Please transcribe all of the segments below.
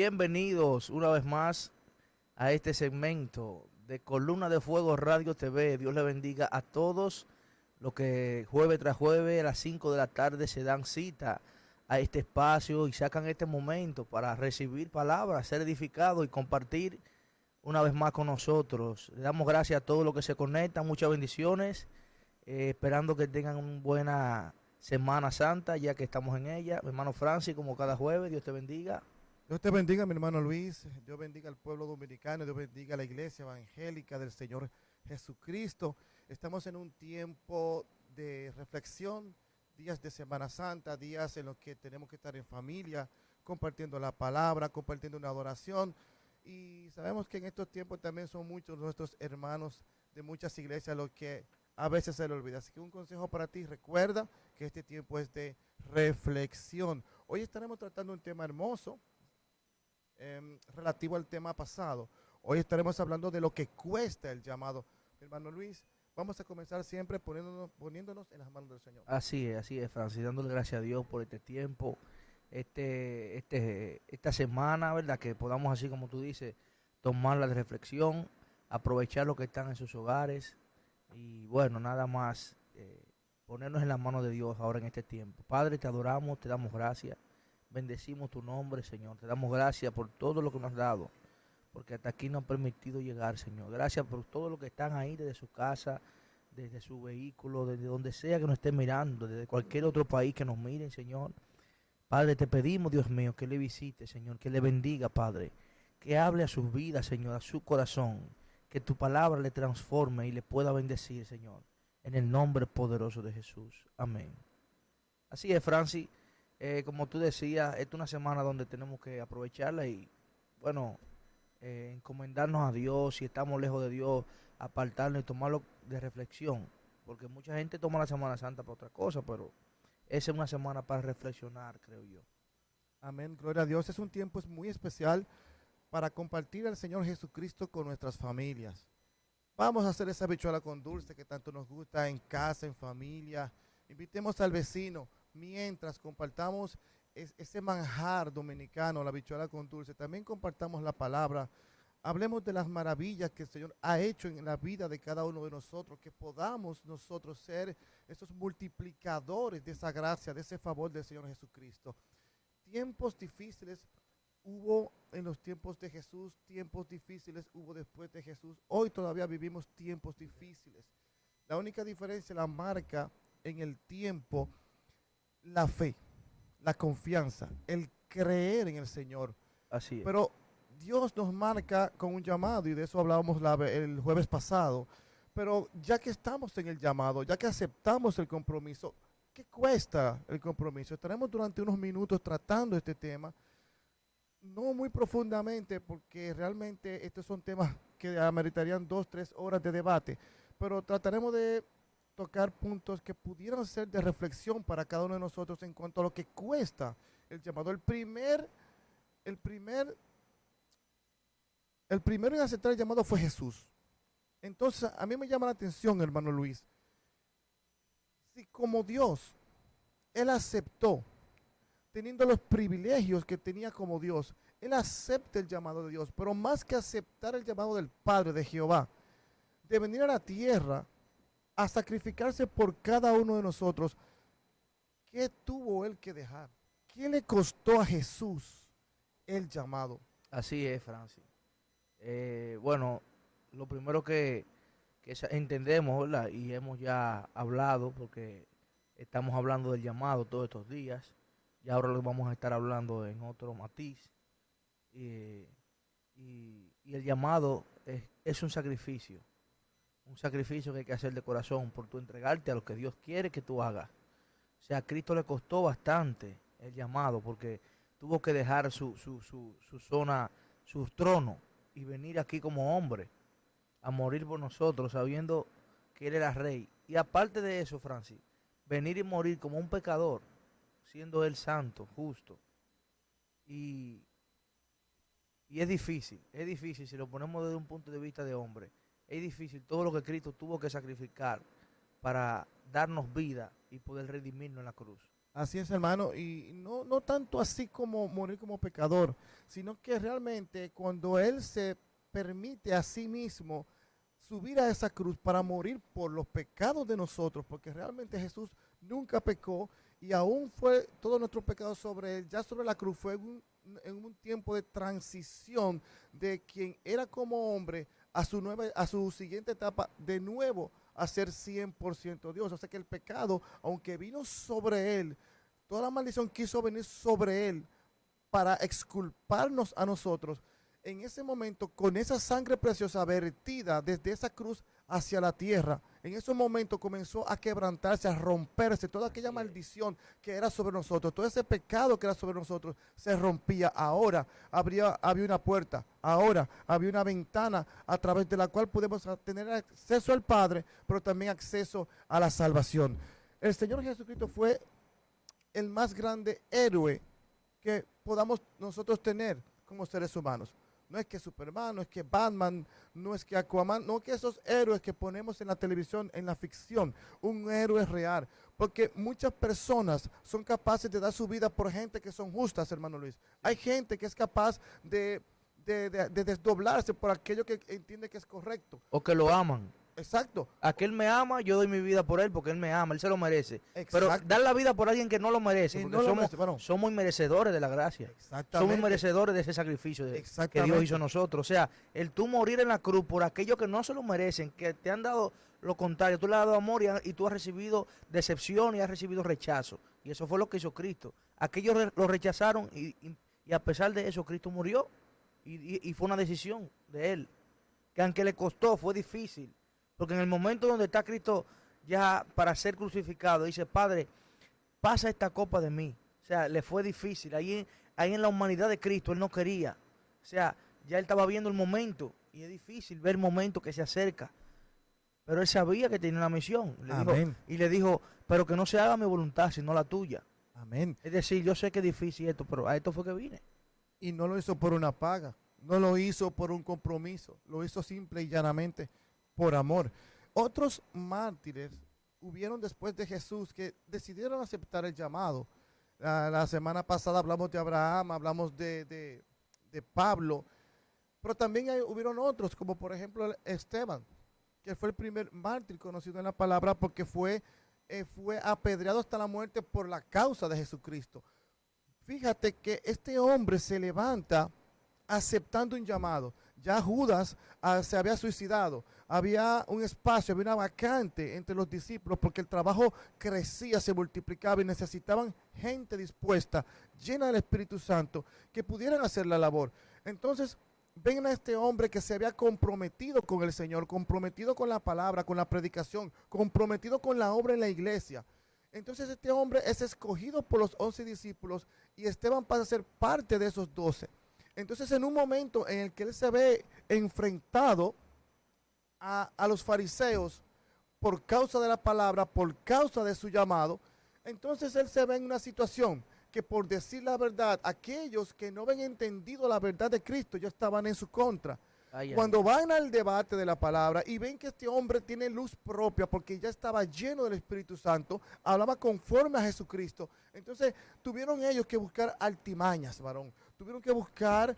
Bienvenidos una vez más a este segmento de Columna de Fuego Radio TV. Dios le bendiga a todos los que jueves tras jueves a las 5 de la tarde se dan cita a este espacio y sacan este momento para recibir palabras, ser edificados y compartir una vez más con nosotros. Le damos gracias a todos los que se conectan, muchas bendiciones, esperando que tengan una buena Semana Santa ya que estamos en ella. Mi hermano Francis, como cada jueves, Dios te bendiga. Dios te bendiga, mi hermano Luis. Dios bendiga al pueblo dominicano. Dios bendiga a la iglesia evangélica del Señor Jesucristo. Estamos en un tiempo de reflexión, días de Semana Santa, días en los que tenemos que estar en familia, compartiendo la palabra, compartiendo una adoración. Y sabemos que en estos tiempos también son muchos nuestros hermanos de muchas iglesias los que a veces se les olvida. Así que un consejo para ti, recuerda que este tiempo es de reflexión. Hoy estaremos tratando un tema hermoso, relativo al tema pasado. Hoy estaremos hablando de lo que cuesta el llamado. Mi hermano Luis, vamos a comenzar siempre poniéndonos en las manos del Señor. Así es, Francis, dándole gracias a Dios por este tiempo, esta semana, ¿verdad? Que podamos, así como tú dices, tomarla de reflexión, aprovechar lo que están en sus hogares y bueno, nada más ponernos en las manos de Dios ahora en este tiempo. Padre, te adoramos, te damos gracias, bendecimos tu nombre, Señor, te damos gracias por todo lo que nos has dado, porque hasta aquí nos has permitido llegar, Señor. Gracias por todo lo que están ahí desde su casa, desde su vehículo, desde donde sea que nos estén mirando, desde cualquier otro país que nos miren, Señor. Padre, te pedimos, Dios mío, que le visite, Señor, que le bendiga, Padre, que hable a sus vidas, Señor, a su corazón, que tu palabra le transforme y le pueda bendecir, Señor, en el nombre poderoso de Jesús. Amén. Así es, Francis, como tú decías, esta es una semana donde tenemos que aprovecharla y, bueno, encomendarnos a Dios, si estamos lejos de Dios, apartarnos y tomarlo de reflexión, porque mucha gente toma la Semana Santa para otra cosa, pero esa es una semana para reflexionar, creo yo. Amén, gloria a Dios. Es un tiempo muy especial para compartir al Señor Jesucristo con nuestras familias. Vamos a hacer esa habichuela con dulce que tanto nos gusta en casa, en familia. Invitemos al vecino mientras compartamos ese manjar dominicano, la habichuela con dulce. También compartamos la palabra. Hablemos de las maravillas que el Señor ha hecho en la vida de cada uno de nosotros, que podamos nosotros ser esos multiplicadores de esa gracia, de ese favor del Señor Jesucristo. Tiempos difíciles hubo en los tiempos de Jesús, tiempos difíciles hubo después de Jesús. Hoy todavía vivimos tiempos difíciles. La única diferencia la marca en el tiempo la fe, la confianza, el creer en el Señor. Así es. Pero Dios nos marca con un llamado y de eso hablábamos el jueves pasado. Pero ya que estamos en el llamado, ya que aceptamos el compromiso, ¿qué cuesta el compromiso? Estaremos durante unos minutos tratando este tema, no muy profundamente, porque realmente estos son temas que ameritarían 2, 3 horas de debate, pero trataremos de tocar puntos que pudieran ser de reflexión para cada uno de nosotros en cuanto a lo que cuesta el llamado. El primer, el primero en aceptar el llamado fue Jesús. Entonces, a mí me llama la atención, hermano Luis, si como Dios, Él aceptó, teniendo los privilegios que tenía como Dios, Él acepta el llamado de Dios, pero más que aceptar el llamado del Padre, de Jehová, de venir a la tierra a sacrificarse por cada uno de nosotros, ¿qué tuvo Él que dejar? ¿Qué le costó a Jesús el llamado? Así es, Francis. Bueno, lo primero que entendemos, ¿verdad? Y hemos ya hablado, porque estamos hablando del llamado todos estos días, y ahora lo vamos a estar hablando en otro matiz. eh, y el llamado es un sacrificio que hay que hacer de corazón por tu entregarte a lo que Dios quiere que tú hagas. O sea, a Cristo le costó bastante el llamado porque tuvo que dejar su zona, su trono y venir aquí como hombre a morir por nosotros sabiendo que Él era rey. Y aparte de eso, Francis, venir y morir como un pecador, siendo Él santo, justo. Y, y es difícil si lo ponemos desde un punto de vista de hombre. Es difícil todo lo que Cristo tuvo que sacrificar para darnos vida y poder redimirnos en la cruz. Así es, hermano, y no tanto así como morir como pecador, sino que realmente cuando Él se permite a sí mismo subir a esa cruz para morir por los pecados de nosotros, porque realmente Jesús nunca pecó y aún fue todos nuestros pecados sobre Él, ya sobre la cruz fue en un tiempo de transición de quien era como hombre a su siguiente etapa de nuevo a ser 100% Dios. O sea que el pecado, aunque vino sobre Él, toda la maldición quiso venir sobre Él para exculparnos a nosotros. En ese momento, con esa sangre preciosa vertida desde esa cruz hacia la tierra, en ese momento comenzó a quebrantarse, a romperse toda aquella maldición que era sobre nosotros, todo ese pecado que era sobre nosotros se rompía. Ahora había una puerta, ahora había una ventana a través de la cual podemos tener acceso al Padre, pero también acceso a la salvación. El Señor Jesucristo fue el más grande héroe que podamos nosotros tener como seres humanos. No es que Superman, no es que Batman, no es que Aquaman, no que esos héroes que ponemos en la televisión, en la ficción, un héroe real. Porque muchas personas son capaces de dar su vida por gente que son justas, hermano Luis. Hay gente que es capaz de desdoblarse por aquello que entiende que es correcto. O que lo aman. Exacto. Aquel me ama, yo doy mi vida por él porque él me ama, él se lo merece. Pero Exacto. dar la vida por alguien que no lo merece, Que porque no lo merece, bueno. somos merecedores de la gracia. Exactamente. Somos merecedores de ese sacrificio que Dios hizo a nosotros. O sea, el tú morir en la cruz por aquellos que no se lo merecen, que te han dado lo contrario, tú le has dado amor y tú has recibido decepción y has recibido rechazo. Y eso fue lo que hizo Cristo. Aquellos lo rechazaron y a pesar de eso Cristo murió y fue una decisión de él. Que aunque le costó, fue difícil. Porque en el momento donde está Cristo ya para ser crucificado, dice, Padre, pasa esta copa de mí. O sea, le fue difícil. Ahí en la humanidad de Cristo, él no quería. O sea, ya él estaba viendo el momento. Y es difícil ver el momento que se acerca. Pero él sabía que tenía una misión. Amén. Y le dijo, pero que no se haga mi voluntad, sino la tuya. Amén. Es decir, yo sé que es difícil esto, pero a esto fue que vine. Y no lo hizo por una paga. No lo hizo por un compromiso. Lo hizo simple y llanamente por amor. Otros mártires hubieron después de Jesús que decidieron aceptar el llamado. La semana pasada hablamos de Abraham, hablamos de Pablo, pero también hubieron otros, como por ejemplo Esteban, que fue el primer mártir conocido en la palabra porque fue apedreado hasta la muerte por la causa de Jesucristo. Fíjate que este hombre se levanta aceptando un llamado. Ya Judas se había suicidado, había un espacio, había una vacante entre los discípulos porque el trabajo crecía, se multiplicaba y necesitaban gente dispuesta, llena del Espíritu Santo, que pudieran hacer la labor. Entonces, ven a este hombre que se había comprometido con el Señor, comprometido con la palabra, con la predicación, comprometido con la obra en la iglesia. Entonces este hombre es escogido por los 11 discípulos y Esteban pasa a ser parte de esos 12. Entonces en un momento en el que él se ve enfrentado a los fariseos por causa de la palabra, por causa de su llamado, entonces él se ve en una situación que por decir la verdad, aquellos que no habían entendido la verdad de Cristo ya estaban en su contra. Cuando van al debate de la palabra y ven que este hombre tiene luz propia porque ya estaba lleno del Espíritu Santo, hablaba conforme a Jesucristo, entonces tuvieron ellos que buscar altimañas, varón. Tuvieron que buscar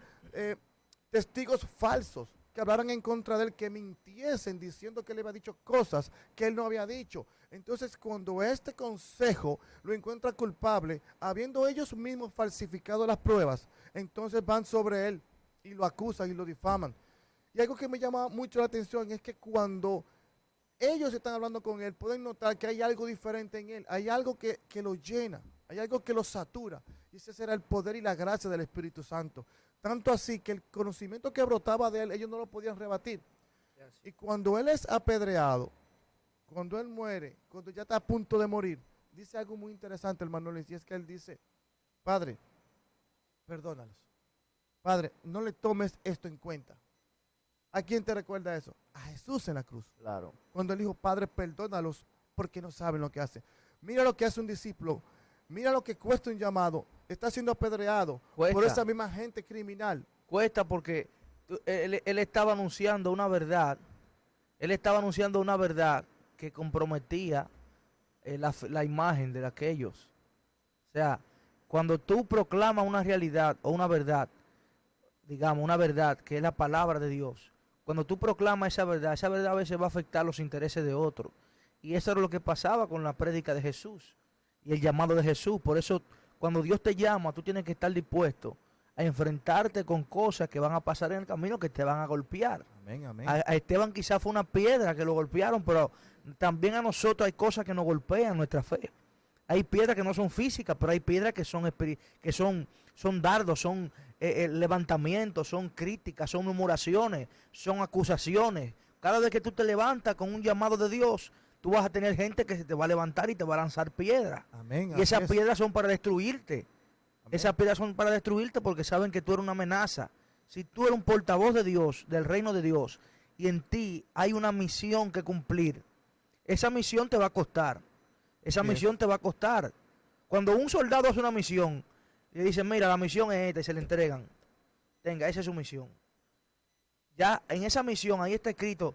testigos falsos que hablaran en contra de él, que mintiesen diciendo que él había dicho cosas que él no había dicho. Entonces, cuando este consejo lo encuentra culpable, habiendo ellos mismos falsificado las pruebas, entonces van sobre él y lo acusan y lo difaman. Y algo que me llama mucho la atención es que cuando ellos están hablando con él, pueden notar que hay algo diferente en él, hay algo que lo llena, hay algo que lo satura. Y ese será el poder y la gracia del Espíritu Santo. Tanto así que el conocimiento que brotaba de él, ellos no lo podían rebatir. Y cuando él es apedreado, cuando él muere, cuando ya está a punto de morir, dice algo muy interesante, hermano Luis, y es que él dice, Padre, perdónalos. Padre, no le tomes esto en cuenta. ¿A quién te recuerda eso? A Jesús en la cruz. Claro. Cuando él dijo, Padre, perdónalos porque no saben lo que hacen. Mira lo que hace un discípulo. Mira lo que cuesta un llamado. Está siendo apedreado por esa misma gente criminal. Cuesta porque él estaba anunciando una verdad. Él estaba anunciando una verdad que comprometía la imagen de aquellos. sea, cuando tú proclamas una realidad o una verdad, digamos, una verdad que es la palabra de Dios, cuando tú proclamas esa verdad a veces va a afectar los intereses de otros. Y eso era lo que pasaba con la prédica de Jesús y el llamado de Jesús. Por eso, cuando Dios te llama, tú tienes que estar dispuesto a enfrentarte con cosas que van a pasar en el camino que te van a golpear. Amén, amén. A Esteban quizás fue una piedra que lo golpearon, pero también a nosotros hay cosas que nos golpean nuestra fe. Hay piedras que no son físicas, pero hay piedras que son dardos, son levantamientos, son críticas, son murmuraciones, son acusaciones. Cada vez que tú te levantas con un llamado de Dios, tú vas a tener gente que se te va a levantar y te va a lanzar piedras. Amén, Y esas así es. piedras son para destruirte. Amén. Esas piedras son para destruirte porque saben que tú eres una amenaza. Si tú eres un portavoz de Dios, del reino de Dios, y en ti hay una misión que cumplir, esa misión te va a costar. Esa Así es. misión te va a costar. Cuando un soldado hace una misión, le dicen, mira, la misión es esta, y se le entregan. Tenga, esa es su misión. Ya en esa misión, ahí está escrito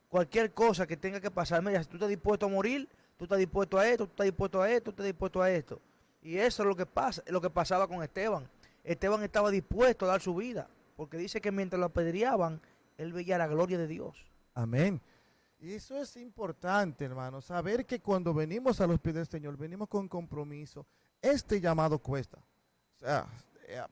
cualquier cosa que tenga que pasar. Mira, si tú estás dispuesto a morir, tú estás dispuesto a esto, tú estás dispuesto a esto, tú estás dispuesto a esto. Y eso es lo que pasa, lo que pasaba con Esteban. Esteban estaba dispuesto a dar su vida, porque dice que mientras lo apedreaban, él veía la gloria de Dios. Amén. Y eso es importante, hermano, saber que cuando venimos a los pies del Señor, venimos con compromiso. Este llamado cuesta. O sea,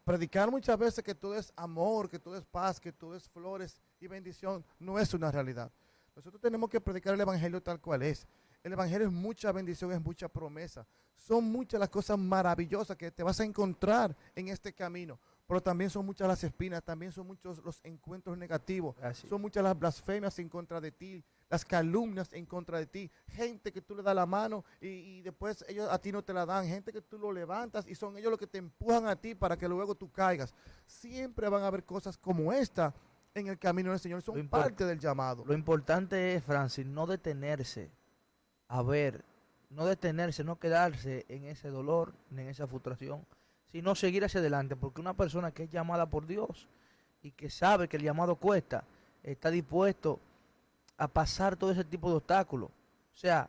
predicar muchas veces que todo es amor, que todo es paz, que todo es flores y bendición, no es una realidad. Nosotros tenemos que predicar el Evangelio tal cual es. El Evangelio es mucha bendición, es mucha promesa. Son muchas las cosas maravillosas que te vas a encontrar en este camino. Pero también son muchas las espinas, también son muchos los encuentros negativos. Así. Son muchas las blasfemias en contra de ti, las calumnias en contra de ti. Gente que tú le das la mano y después ellos a ti no te la dan. Gente que tú lo levantas y son ellos los que te empujan a ti para que luego tú caigas. Siempre van a haber cosas como esta en el camino del Señor. Son parte del llamado. Lo importante es, Francis, no detenerse a ver, no detenerse, no quedarse en ese dolor, ni en esa frustración, sino seguir hacia adelante, porque una persona que es llamada por Dios y que sabe que el llamado cuesta, está dispuesto a pasar todo ese tipo de obstáculos. O sea,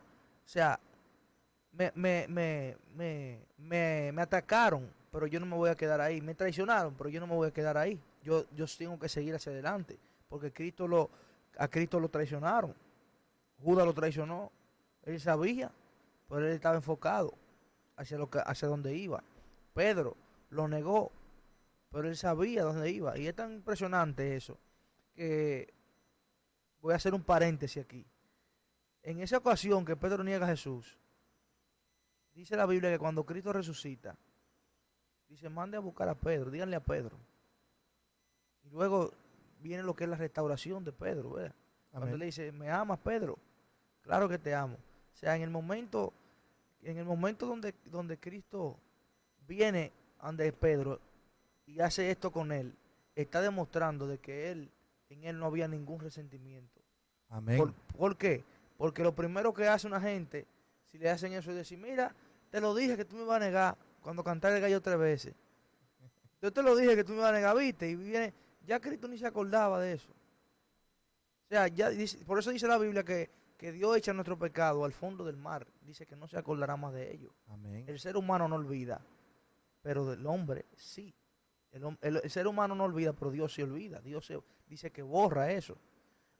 me atacaron, pero yo no me voy a quedar ahí. Me traicionaron, pero yo no me voy a quedar ahí. Yo tengo que seguir hacia adelante, porque a Cristo lo traicionaron. Judas lo traicionó. Él sabía, pero él estaba enfocado hacia donde iba. Pedro lo negó, pero él sabía dónde iba. Y es tan impresionante eso, que voy a hacer un paréntesis aquí. En esa ocasión que Pedro niega a Jesús, dice la Biblia que cuando Cristo resucita, dice, mande a buscar a Pedro, díganle a Pedro. Y luego viene lo que es la restauración de Pedro, ¿verdad? Cuando él le dice, ¿me amas, Pedro? Claro que te amo. O sea, en el momento donde Cristo viene ante Pedro y hace esto con él, está demostrando de que en él no había ningún resentimiento. Amén. ¿Por qué? Porque lo primero que hace una gente, si le hacen eso, es decir, mira, te lo dije que tú me ibas a negar cuando cantar el gallo 3 veces. Yo te lo dije que tú me ibas a negar, ¿viste? Y viene, ya Cristo ni se acordaba de eso. O sea, por eso dice la Biblia que Dios echa nuestro pecado al fondo del mar. Dice que no se acordará más de ello. Amén. El ser humano no olvida, pero del hombre sí. El ser humano no olvida, pero Dios se olvida. Dice que borra eso.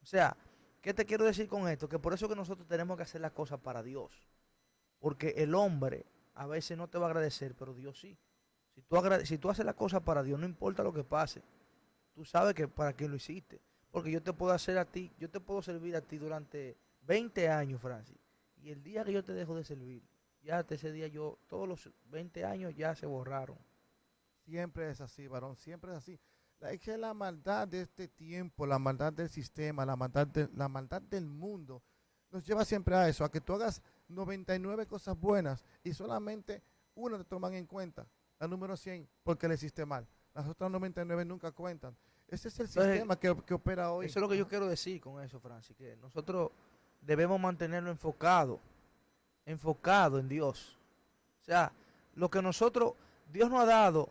O sea, ¿qué te quiero decir con esto? Que por eso que nosotros tenemos que hacer las cosas para Dios. Porque el hombre a veces no te va a agradecer, pero Dios sí. Si tú haces las cosas para Dios, no importa lo que pase. Tú sabes que para qué lo hiciste. Porque yo te puedo hacer a ti, yo te puedo servir a ti durante 20 años, Francis. Y el día que yo te dejo de servir, ya hasta ese día todos los 20 años ya se borraron. Siempre es así, varón, siempre es así. Es que la maldad de este tiempo, la maldad del sistema, la maldad del mundo, nos lleva siempre a eso, a que tú hagas 99 cosas buenas y solamente una te toman en cuenta, la número 100, porque le hiciste mal. Las otras 99 nunca cuentan. Ese es el sistema que opera hoy. Eso es lo que yo quiero decir con eso, Francis, que nosotros debemos mantenerlo enfocado en Dios. O sea, lo que Dios nos ha dado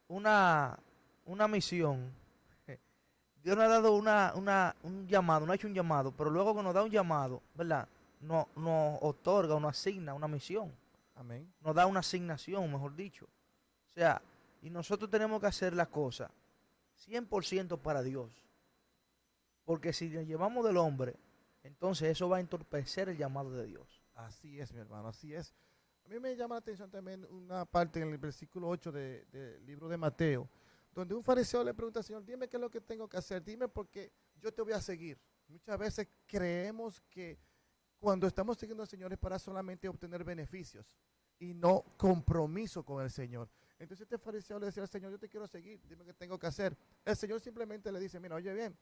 una misión, Dios nos ha dado un llamado, no ha hecho un llamado, pero luego que nos da un llamado, ¿verdad? Nos otorga o nos asigna una misión. Amén. nos da una asignación, mejor dicho. O sea, y nosotros tenemos que hacer la cosa 100% para Dios. Porque si nos llevamos del hombre, entonces eso va a entorpecer el llamado de Dios. Así es, mi hermano, así es. A mí me llama la atención también una parte en el versículo 8 del libro de Mateo, donde un fariseo le pregunta al Señor, dime qué es lo que tengo que hacer, dime porque yo te voy a seguir. Muchas veces creemos que cuando estamos siguiendo al Señor es para solamente obtener beneficios y no compromiso con el Señor. Entonces este fariseo le decía al Señor, yo te quiero seguir, dime qué tengo que hacer. El Señor simplemente le dice, mira, oye bien,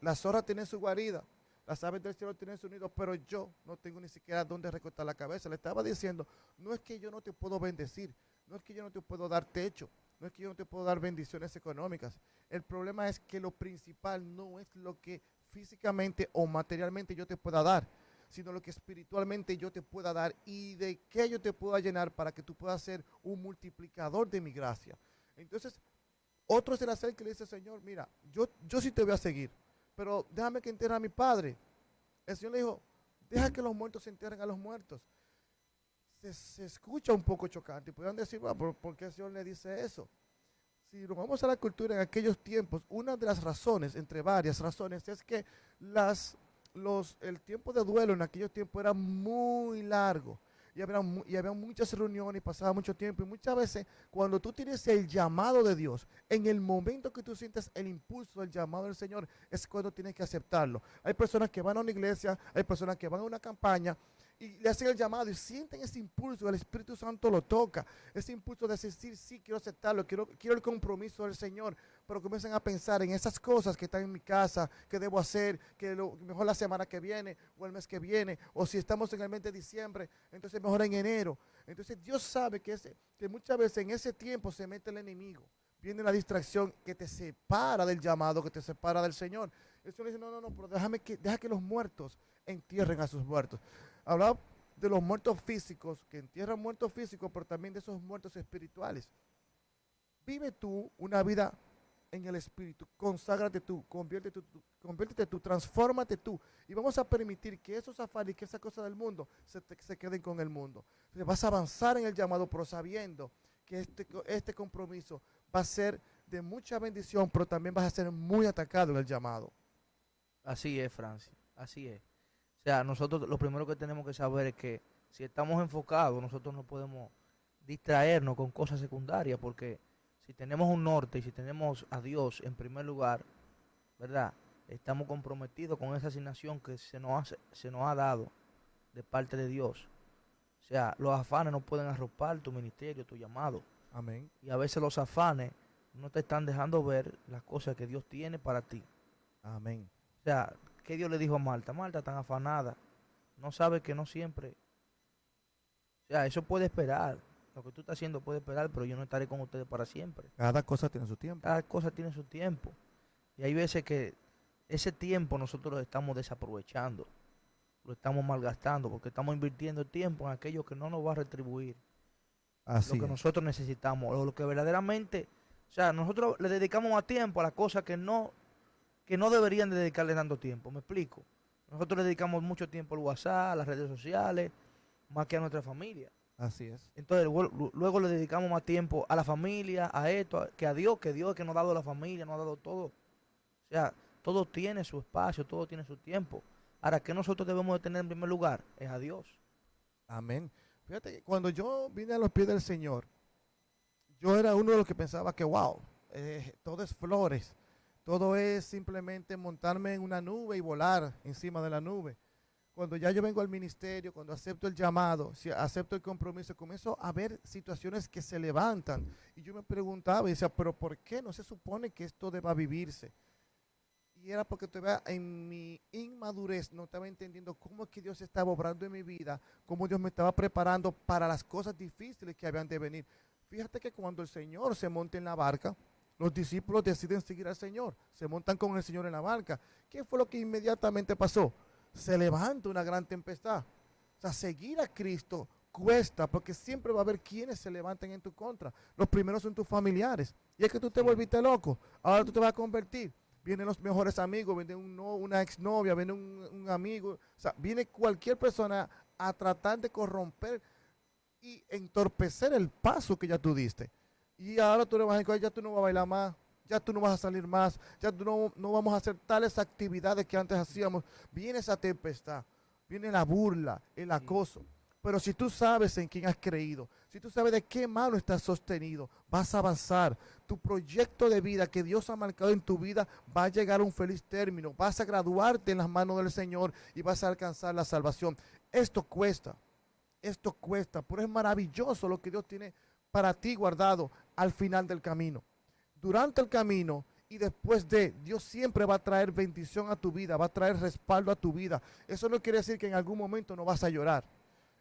las zorras tienen su guarida, las aves del cielo tienen su nido, pero yo no tengo ni siquiera dónde recostar la cabeza. Le estaba diciendo, no es que yo no te puedo bendecir, no es que yo no te puedo dar techo, no es que yo no te puedo dar bendiciones económicas. El problema es que lo principal no es lo que físicamente o materialmente yo te pueda dar, sino lo que espiritualmente yo te pueda dar y de qué yo te pueda llenar para que tú puedas ser un multiplicador de mi gracia. Entonces, otro será el que le dice, Señor, mira, yo sí te voy a seguir, pero déjame que entierre a mi padre. El Señor le dijo, deja que los muertos se entierren a los muertos. Se escucha un poco chocante y podrían decir, bueno, ¿por qué el Señor le dice eso? Si nos vamos a la cultura en aquellos tiempos, una de las razones, entre varias razones, es que el tiempo de duelo en aquellos tiempos era muy largo y había muchas reuniones y pasaba mucho tiempo. Y muchas veces, cuando tú tienes el llamado de Dios, en el momento que tú sientes el impulso del llamado del Señor, es cuando tienes que aceptarlo. Hay personas que van a una iglesia, hay personas que van a una campaña y le hacen el llamado y sienten ese impulso, el Espíritu Santo lo toca, ese impulso de decir, sí, quiero aceptarlo, quiero el compromiso del Señor, pero comienzan a pensar en esas cosas que están en mi casa, que debo hacer, que mejor la semana que viene, o el mes que viene, o si estamos en el mes de diciembre, entonces mejor en enero. Entonces Dios sabe que muchas veces en ese tiempo se mete el enemigo, viene la distracción que te separa del llamado, que te separa del Señor. El Señor dice, no, pero deja que los muertos entierren a sus muertos. Hablaba de los muertos físicos, que entierran muertos físicos, pero también de esos muertos espirituales. Vive tú una vida en el Espíritu, conságrate tú, conviértete tú, transfórmate tú, y vamos a permitir que esos afanes, que esas cosas del mundo se queden con el mundo. Entonces vas a avanzar en el llamado, pero sabiendo que este compromiso va a ser de mucha bendición, pero también vas a ser muy atacado en el llamado. Así es, Francis, así es. O sea, nosotros lo primero que tenemos que saber es que si estamos enfocados, nosotros no podemos distraernos con cosas secundarias, porque si tenemos un norte y si tenemos a Dios en primer lugar, ¿verdad? Estamos comprometidos con esa asignación que se nos ha dado de parte de Dios. O sea, los afanes no pueden arropar tu ministerio, tu llamado. Amén. Y a veces los afanes no te están dejando ver las cosas que Dios tiene para ti. Amén. O sea, ¿qué Dios le dijo a Marta? Marta, tan afanada. No sabe que no siempre. O sea, eso puede esperar. Lo que tú estás haciendo puede esperar, pero yo no estaré con ustedes para siempre. Cada cosa tiene su tiempo. Cada cosa tiene su tiempo. Y hay veces que ese tiempo nosotros lo estamos desaprovechando. Lo estamos malgastando porque estamos invirtiendo tiempo en aquello que no nos va a retribuir. Así Lo que es. nosotros necesitamos. O lo que verdaderamente... O sea, nosotros le dedicamos más tiempo a las cosas que no deberían de dedicarle tanto tiempo. ¿Me explico? Nosotros le dedicamos mucho tiempo al WhatsApp, a las redes sociales, más que a nuestra familia. Así es. Entonces luego le dedicamos más tiempo a la familia, a esto, que a Dios, que Dios es que nos ha dado la familia, nos ha dado todo. O sea, todo tiene su espacio, todo tiene su tiempo. Ahora, ¿qué nosotros debemos de tener en primer lugar? Es a Dios. Amén. Fíjate que cuando yo vine a los pies del Señor, yo era uno de los que pensaba que, wow, todo es flores, todo es simplemente montarme en una nube y volar encima de la nube. Cuando ya yo vengo al ministerio, cuando acepto el llamado, si acepto el compromiso, comienzo a ver situaciones que se levantan. Y yo me preguntaba y decía, pero ¿por qué no se supone que esto deba vivirse? Y era porque todavía en mi inmadurez no estaba entendiendo cómo es que Dios estaba obrando en mi vida, cómo Dios me estaba preparando para las cosas difíciles que habían de venir. Fíjate que cuando el Señor se monta en la barca, los discípulos deciden seguir al Señor, se montan con el Señor en la barca. ¿Qué fue lo que inmediatamente pasó? Se levanta una gran tempestad. O sea, seguir a Cristo cuesta, porque siempre va a haber quienes se levanten en tu contra. Los primeros son tus familiares. Y es que tú te volviste loco, ahora tú te vas a convertir. Vienen los mejores amigos, viene una exnovia, viene un amigo. O sea, viene cualquier persona a tratar de corromper y entorpecer el paso que ya tú diste. Y ahora tú le vas a decir, ya tú no vas a bailar más, ya tú no vas a salir más, ya tú no vamos a hacer tales actividades que antes hacíamos. Viene esa tempestad, viene la burla, el acoso. Pero si tú sabes en quién has creído, si tú sabes de qué mano estás sostenido, vas a avanzar. Tu proyecto de vida que Dios ha marcado en tu vida va a llegar a un feliz término. Vas a graduarte en las manos del Señor y vas a alcanzar la salvación. Esto cuesta, pero es maravilloso lo que Dios tiene para ti guardado al final del camino. Durante el camino y después de, Dios siempre va a traer bendición a tu vida, va a traer respaldo a tu vida. Eso no quiere decir que en algún momento no vas a llorar.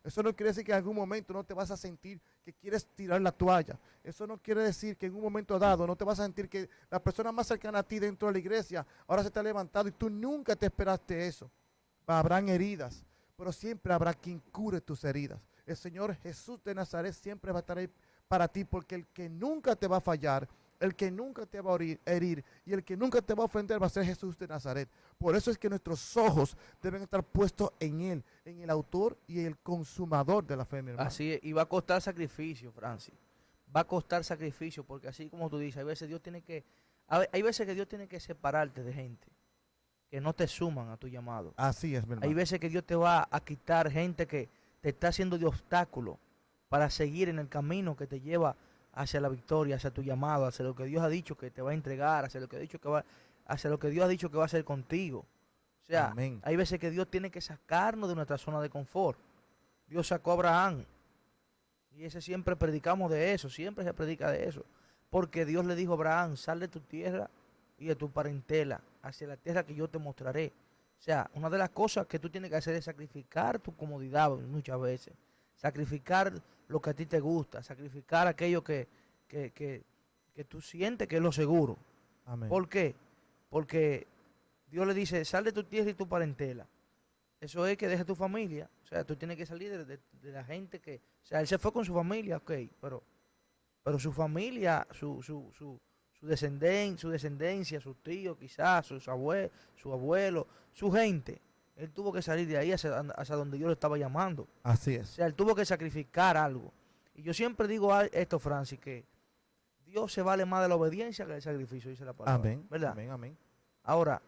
Eso no quiere decir que en algún momento no te vas a sentir que quieres tirar la toalla. Eso no quiere decir que en un momento dado no te vas a sentir que la persona más cercana a ti dentro de la iglesia ahora se te ha levantado y tú nunca te esperaste eso. Habrán heridas, pero siempre habrá quien cure tus heridas. El Señor Jesús de Nazaret siempre va a estar ahí para ti, porque el que nunca te va a fallar, el que nunca te va a herir y el que nunca te va a ofender va a ser Jesús de Nazaret. Por eso es que nuestros ojos deben estar puestos en Él, en el autor y el consumador de la fe, mi hermano. Así es, y va a costar sacrificio, Francis. Va a costar sacrificio, porque así como tú dices, hay veces que Dios tiene que separarte de gente que no te suman a tu llamado. Así es, mi hermano. Hay veces que Dios te va a quitar gente que te está haciendo de obstáculo para seguir en el camino que te lleva hacia la victoria, hacia tu llamado, hacia lo que Dios ha dicho que te va a entregar, hacia lo que Dios ha dicho que va a hacer contigo. O sea, amén. Hay veces que Dios tiene que sacarnos de nuestra zona de confort. Dios sacó a Abraham. Y ese siempre predicamos de eso, siempre se predica de eso. Porque Dios le dijo a Abraham, sal de tu tierra y de tu parentela hacia la tierra que yo te mostraré. O sea, una de las cosas que tú tienes que hacer es sacrificar tu comodidad muchas veces. Sacrificar lo que a ti te gusta, sacrificar aquello que tú sientes que es lo seguro. Amén. ¿Por qué? Porque Dios le dice, sal de tu tierra y tu parentela. Eso es que deje tu familia. O sea, tú tienes que salir de la gente que... O sea, él se fue con su familia, ok, pero su familia, su descendencia, sus tíos quizás, su abuelo, su gente, él tuvo que salir de ahí hacia donde Dios lo estaba llamando. Así O es. sea, él tuvo que sacrificar algo. Y yo siempre digo esto, Francis, que Dios se vale más de la obediencia que del sacrificio, dice la palabra. Amén. ¿Verdad? Amén, amén. Ahora,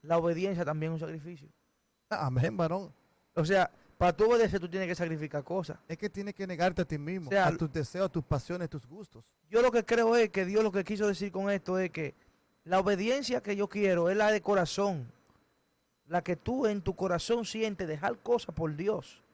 la obediencia también es un sacrificio. Amén, varón. O sea, para tú obedecer tú tienes que sacrificar cosas. Es que tienes que negarte a ti mismo, O sea, a tus deseos, a tus pasiones, tus gustos. Yo lo que creo es que Dios lo que quiso decir con esto es que la obediencia que yo quiero es la de corazón. La que tú en tu corazón sientes dejar cosas por Dios.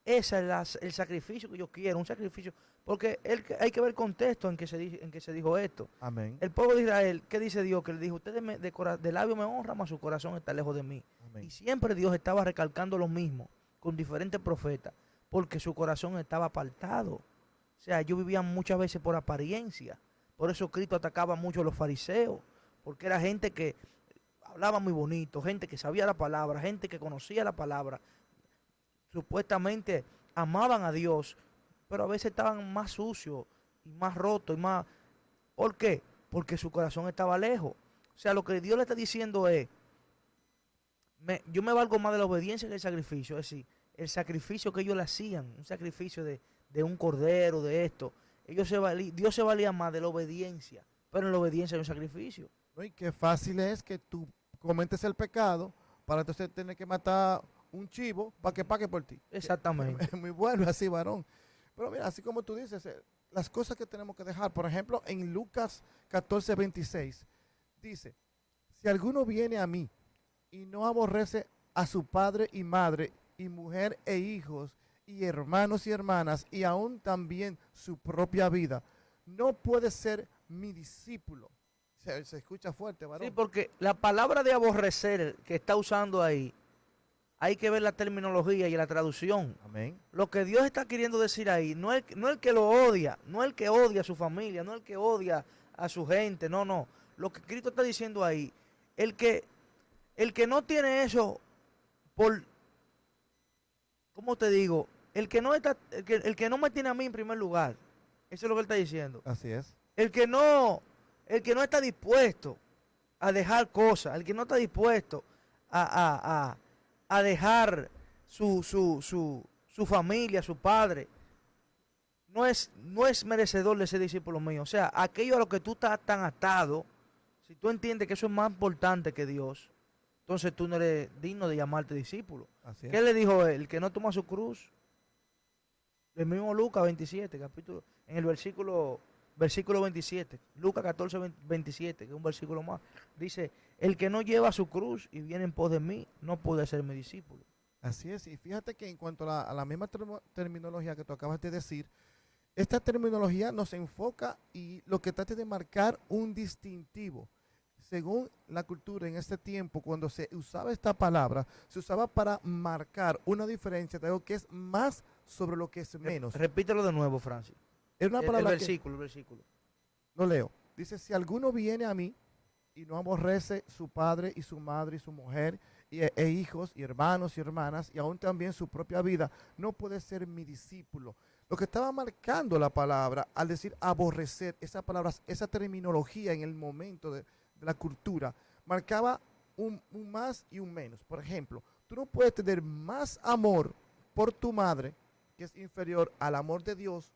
Ese es el sacrificio que yo quiero, un sacrificio. Porque hay que ver el contexto en que se dijo esto. Amén. El pueblo de Israel, ¿qué dice Dios? Que le dijo, ustedes de labio me honran, mas su corazón está lejos de mí. Amén. Y siempre Dios estaba recalcando lo mismo con diferentes profetas, porque su corazón estaba apartado. O sea, ellos vivían muchas veces por apariencia. Por eso Cristo atacaba mucho a los fariseos, porque era gente que hablaba muy bonito, gente que sabía la palabra, gente que conocía la palabra. Supuestamente amaban a Dios, pero a veces estaban más sucios y más rotos y más... ¿Por qué? Porque su corazón estaba lejos. O sea, lo que Dios le está diciendo es, yo me valgo más de la obediencia que el sacrificio. Es decir, el sacrificio que ellos le hacían, un sacrificio de un cordero, de esto. Dios se valía más de la obediencia, pero en la obediencia hay un sacrificio. ¿No? Y qué fácil es que tú comentes el pecado para entonces tener que matar un chivo para que pague por ti. Exactamente. Es muy bueno así, varón. Pero mira, así como tú dices, las cosas que tenemos que dejar, por ejemplo, en Lucas 14:26, dice, si alguno viene a mí y no aborrece a su padre y madre, y mujer e hijos, y hermanos y hermanas, y aún también su propia vida, no puede ser mi discípulo. Se escucha fuerte, varón. Sí, porque la palabra de aborrecer que está usando ahí, hay que ver la terminología y la traducción. Amén. Lo que Dios está queriendo decir ahí, no es el que lo odia, no es el que odia a su familia, no es el que odia a su gente, no. Lo que Cristo está diciendo ahí, el que no tiene eso por, ¿cómo te digo? El que no me tiene a mí en primer lugar, eso es lo que él está diciendo. Así es. El que no está dispuesto a dejar cosas, el que no está dispuesto a dejar su familia, su padre, no es merecedor de ser discípulo mío. O sea, aquello a lo que tú estás tan atado, si tú entiendes que eso es más importante que Dios, entonces tú no eres digno de llamarte discípulo. Así ¿Qué es. le dijo él? El que no toma su cruz. El mismo Lucas 27, capítulo, en el versículo 27, Lucas 14, 27, que es un versículo más, dice, el que no lleva su cruz y viene en pos de mí, no puede ser mi discípulo. Así es. Y fíjate que en cuanto a la misma terminología que tú acabas de decir, esta terminología nos enfoca y lo que trata de marcar un distintivo. Según la cultura en este tiempo, cuando se usaba esta palabra, se usaba para marcar una diferencia de algo que es más sobre lo que es menos. Repítelo de nuevo, Francis. Es una El palabra que, versículo, el versículo. lo leo, dice, si alguno viene a mí y no aborrece su padre y su madre y su mujer e hijos y hermanos y hermanas y aún también su propia vida, no puede ser mi discípulo. Lo que estaba marcando la palabra al decir aborrecer, esa palabra, esa terminología en el momento de la cultura, marcaba un más y un menos. Por ejemplo, tú no puedes tener más amor por tu madre, que es inferior al amor de Dios,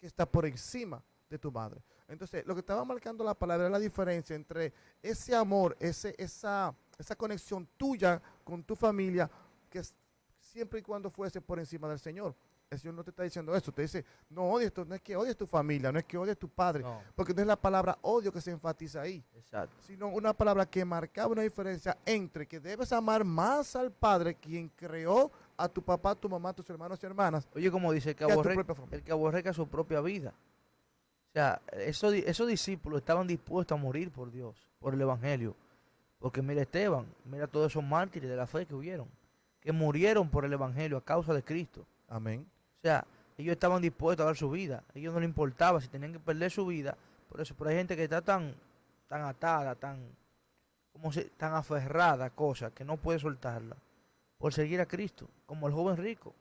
que está por encima de tu madre. Entonces, lo que estaba marcando la palabra es la diferencia entre ese amor, esa conexión tuya con tu familia, que es siempre y cuando fuese por encima del Señor. El Señor no te está diciendo eso, te dice, no odies, no es que odies tu familia, no es que odies tu padre, No, porque no es la palabra odio que se enfatiza ahí, exacto. sino una palabra que marcaba una diferencia entre que debes amar más al Padre, quien creó a tu papá, tu mamá, tus hermanos y hermanas, Oye, como dice, y a tu propia familia. el que aborreca su propia vida. O sea, esos discípulos estaban dispuestos a morir por Dios, por el Evangelio. Porque mira Esteban, mira todos esos mártires de la fe que hubieron, que murieron por el Evangelio a causa de Cristo. Amén. O sea, ellos estaban dispuestos a dar su vida. A ellos no les importaba si tenían que perder su vida. Por eso, pero hay gente que está tan atada, tan aferrada a cosas que no puede soltarla por seguir a Cristo. Como el joven rico,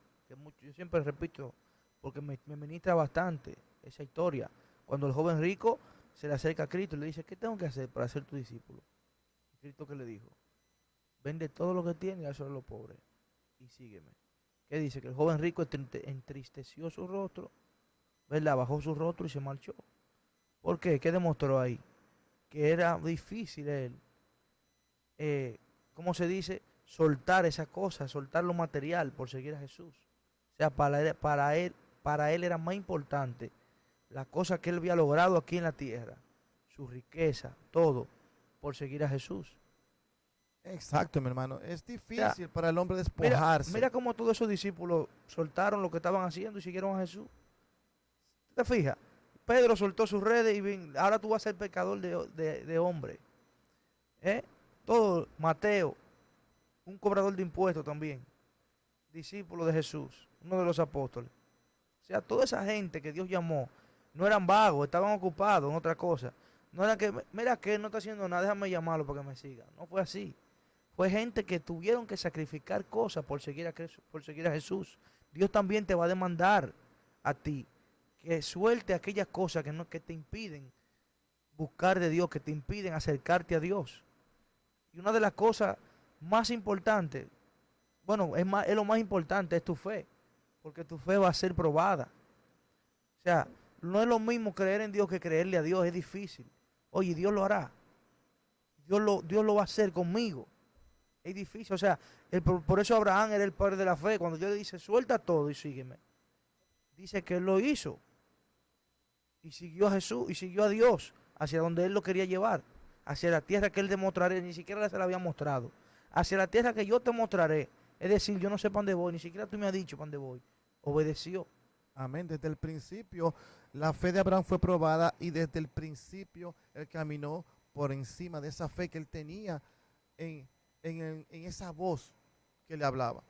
yo siempre repito, porque me ministra bastante esa historia. Cuando el joven rico se le acerca a Cristo y le dice, ¿qué tengo que hacer para ser tu discípulo? Cristo que le dijo, vende todo lo que tiene y dáselo a los pobres y sígueme. ¿Qué dice? Que el joven rico entristeció su rostro, ¿verdad? Bajó su rostro y se marchó. ¿Por qué? ¿Qué demostró ahí? Que era difícil él, ¿cómo se dice? Soltar esa cosa, soltar lo material por seguir a Jesús. O sea, para él era más importante la cosa que él había logrado aquí en la tierra, su riqueza, todo, por seguir a Jesús. Exacto, mi hermano. Es O sea, difícil para el hombre mira, despojarse. mira cómo todos esos discípulos soltaron lo que estaban haciendo y siguieron a Jesús. ¿Te fijas? Pedro soltó sus redes y ahora tú vas a ser pecador de hombre. ¿Eh? Todo, Mateo, un cobrador de impuestos también, discípulo de Jesús, uno de los apóstoles. O sea, toda esa gente que Dios llamó, no eran vagos, estaban ocupados en otra cosa. No era que, mira que él no está haciendo nada, déjame llamarlo para que me siga. No fue así. Fue gente que tuvieron que sacrificar cosas por seguir a Jesús. Dios también te va a demandar a ti que suelte aquellas cosas que te impiden buscar de Dios, que te impiden acercarte a Dios. Y una de las cosas más importantes, bueno, es lo más importante, es tu fe, porque tu fe va a ser probada. O sea, no es lo mismo creer en Dios que creerle a Dios, es difícil. Oye, Dios lo hará. Dios lo va a hacer conmigo. Es difícil, o sea, por eso Abraham era el padre de la fe. Cuando Dios le dice, suelta todo y sígueme, dice que él lo hizo. Y siguió a Jesús y siguió a Dios hacia donde él lo quería llevar. Hacia la tierra que él te mostraré, ni siquiera se la había mostrado. Hacia la tierra que yo te mostraré. Es decir, yo no sé para dónde voy, ni siquiera tú me has dicho para dónde voy. Obedeció. Amén. Desde el principio, la fe de Abraham fue probada y desde el principio él caminó por encima de esa fe que él tenía en esa voz que le hablaba.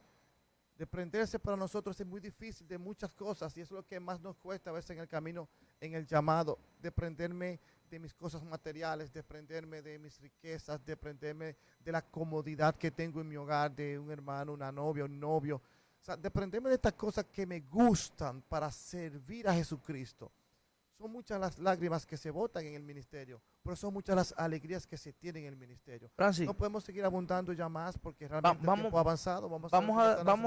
Desprenderse para nosotros es muy difícil de muchas cosas y eso es lo que más nos cuesta a veces en el camino, en el llamado. Desprenderme de mis cosas materiales, desprenderme de mis riquezas, desprenderme de la comodidad que tengo en mi hogar, de un hermano, una novia, un novio. O sea, desprenderme de estas cosas que me gustan para servir a Jesucristo. Son muchas las lágrimas que se botan en el ministerio, pero son muchas las alegrías que se tienen en el ministerio. Francis, No podemos seguir abundando ya más porque realmente el vamos, tiempo ha avanzado. vamos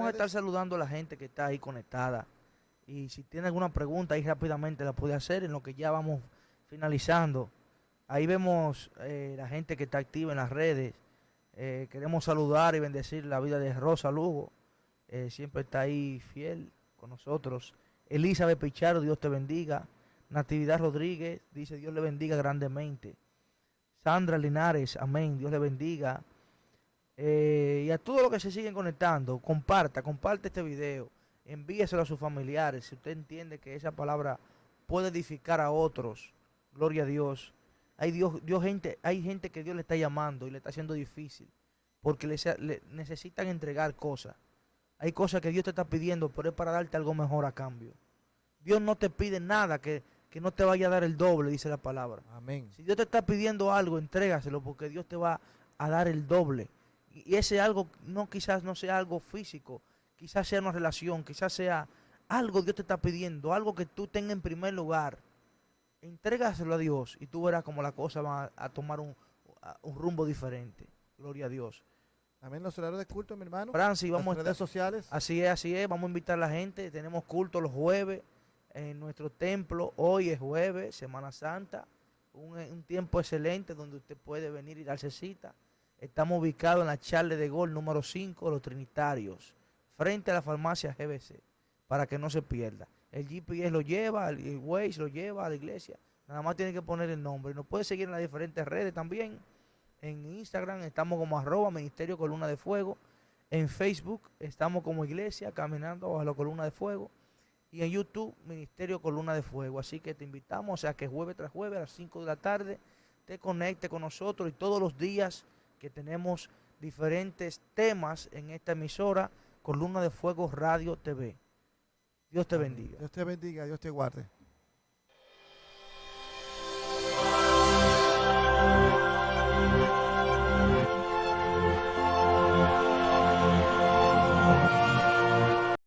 a estar saludando a la gente que está ahí conectada Y si tiene alguna pregunta, ahí rápidamente la puede hacer en lo que ya vamos finalizando. Ahí vemos la gente que está activa en las redes. Queremos saludar y bendecir la vida de Rosa Lugo. Siempre está ahí fiel con nosotros. Elizabeth Picharo, Dios te bendiga. Natividad Rodríguez, dice Dios le bendiga grandemente. Sandra Linares, amén, Dios le bendiga. Y a todos los que se siguen conectando, comparte este video, envíeselo a sus familiares. Si usted entiende que esa palabra puede edificar a otros, gloria a Dios. Hay gente que Dios le está llamando y le está haciendo difícil, porque le necesitan entregar cosas. Hay cosas que Dios te está pidiendo, pero es para darte algo mejor a cambio. Dios no te pide nada que no te vaya a dar el doble, dice la palabra. Amén. Si Dios te está pidiendo algo, entrégaselo, porque Dios te va a dar el doble. Y ese algo quizás no sea algo físico, quizás sea una relación, quizás sea algo Dios te está pidiendo, algo que tú tengas en primer lugar. Entrégaselo a Dios y tú verás como la cosa va a tomar un rumbo diferente. Gloria a Dios. Amén. Los horarios de culto, mi hermano. Francis, Las redes sociales. Así es. Vamos a invitar a la gente. Tenemos culto los jueves en nuestro templo. Hoy es jueves, Semana Santa. Un tiempo excelente donde usted puede venir y darse cita. Estamos ubicados en la Charle de Gol número 5, Los Trinitarios, frente a la farmacia GBC, para que no se pierda. El GPS lo lleva, el Waze lo lleva a la iglesia. Nada más tiene que poner el nombre. Nos puede seguir en las diferentes redes también. En Instagram estamos como @Ministerio Columna de Fuego. En Facebook estamos como Iglesia Caminando Bajo la Columna de Fuego. Y en YouTube, Ministerio Columna de Fuego. Así que te invitamos a que jueves tras jueves a las 5 de la tarde te conecte con nosotros, y todos los días que tenemos diferentes temas en esta emisora, Columna de Fuego Radio TV. Dios te bendiga. Dios te bendiga, Dios te guarde.